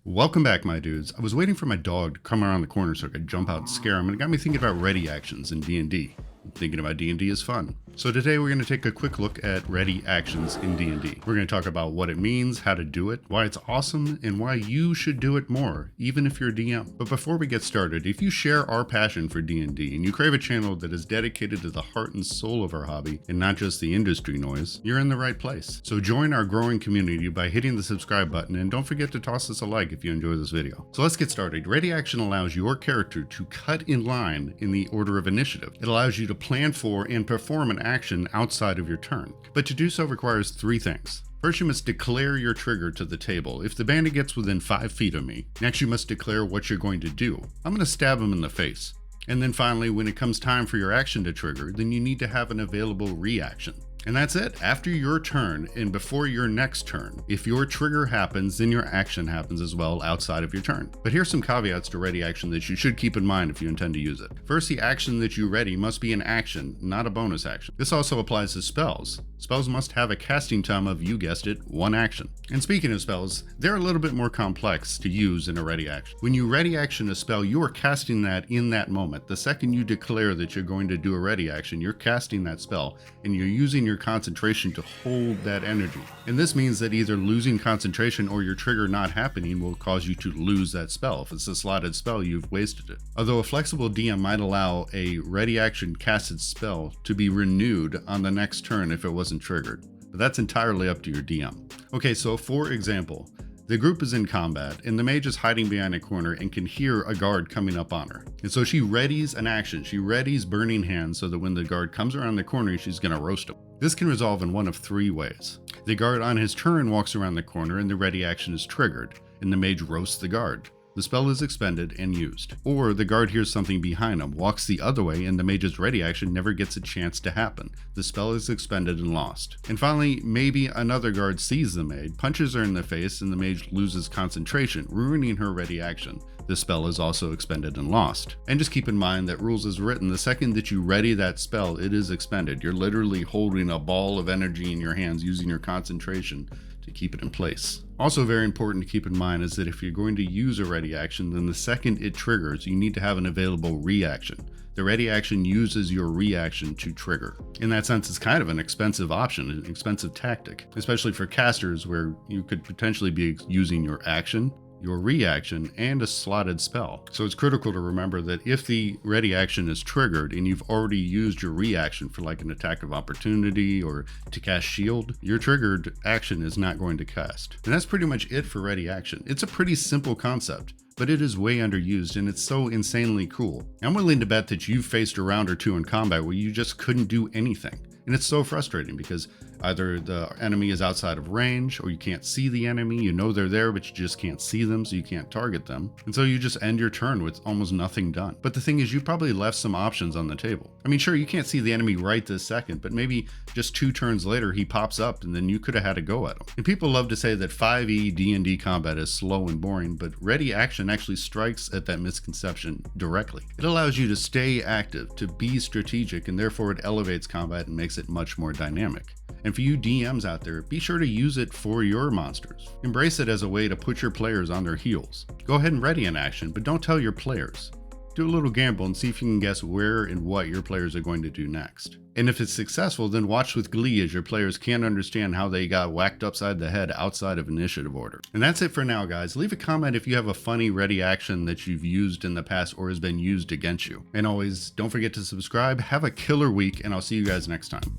Welcome back, my dudes. I was waiting for my dog to come around the corner so I could jump out and scare him, and it got me thinking about ready actions in D&D. Thinking about D&D is fun. So today we're going to take a quick look at ready actions in D&D. We're going to talk about what it means, how to do it, why it's awesome, and why you should do it more, even if you're a DM. But before we get started, if you share our passion for D&D and you crave a channel that is dedicated to the heart and soul of our hobby and not just the industry noise, you're in the right place. So join our growing community by hitting the subscribe button, and don't forget to toss us a like if you enjoy this video. So let's get started. Ready action allows your character to cut in line in the order of initiative. It allows you to plan for and perform an action outside of your turn. But to do so requires three things. First, you must declare your trigger to the table. If the bandit gets within 5 feet of me, next you must declare what you're going to do. I'm going to stab him in the face. And then finally, when it comes time for your action to trigger, then you need to have an available reaction. And that's it. After your turn and before your next turn, if your trigger happens, then your action happens as well outside of your turn. But here's some caveats to ready action that you should keep in mind if you intend to use it. First, the action that you ready must be an action, not a bonus action. This also applies to spells. Spells must have a casting time of, you guessed it, 1 action. And speaking of spells, they're a little bit more complex to use in a ready action. When you ready action a spell, you are casting that in that moment. The second you declare that you're going to do a ready action, you're casting that spell and you're using your concentration to hold that energy. And this means that either losing concentration or your trigger not happening will cause you to lose that spell. If it's a slotted spell, you've wasted it. Although a flexible DM might allow a ready action casted spell to be renewed on the next turn if it wasn't triggered. But that's entirely up to your DM. Okay, so for example, the group is in combat and the mage is hiding behind a corner and can hear a guard coming up on her. And so she readies an action. She readies Burning Hands so that when the guard comes around the corner, she's going to roast him. This can resolve in one of 3 ways. The guard on his turn walks around the corner and the ready action is triggered, and the mage roasts the guard. The spell is expended and used. Or the guard hears something behind him, walks the other way, and the mage's ready action never gets a chance to happen. The spell is expended and lost. And finally, maybe another guard sees the mage, punches her in the face, and the mage loses concentration, ruining her ready action. The spell is also expended and lost. And just keep in mind that rules as written, the second that you ready that spell, it is expended. You're literally holding a ball of energy in your hands using your concentration to keep it in place. Also very important to keep in mind is that if you're going to use a ready action, then the second it triggers, you need to have an available reaction. The ready action uses your reaction to trigger. In that sense, it's kind of an expensive option, an expensive tactic, especially for casters where you could potentially be using your action, your reaction, and a slotted spell. So it's critical to remember that if the ready action is triggered and you've already used your reaction for like an attack of opportunity or to cast shield, your triggered action is not going to cast. And that's pretty much it for ready action. It's a pretty simple concept, but it is way underused and it's so insanely cool. I'm willing to bet that you've faced a round or two in combat where you just couldn't do anything. And it's so frustrating because either the enemy is outside of range or you can't see the enemy. You know they're there, but you just can't see them, so you can't target them. And so you just end your turn with almost nothing done. But the thing is, you probably left some options on the table. I mean, sure, you can't see the enemy right this second, but maybe just 2 turns later, he pops up and then you could have had a go at him. And people love to say that 5e D&D combat is slow and boring, but ready action actually strikes at that misconception directly. It allows you to stay active, to be strategic, and therefore it elevates combat and makes it much more dynamic. And for you DMs out there, be sure to use it for your monsters. Embrace it as a way to put your players on their heels. Go ahead and ready an action, but don't tell your players. Do a little gamble and see if you can guess where and what your players are going to do next. And if it's successful, then watch with glee as your players can't understand how they got whacked upside the head outside of initiative order. And that's it for now, guys. Leave a comment if you have a funny ready action that you've used in the past or has been used against you. And always, don't forget to subscribe. Have a killer week, and I'll see you guys next time.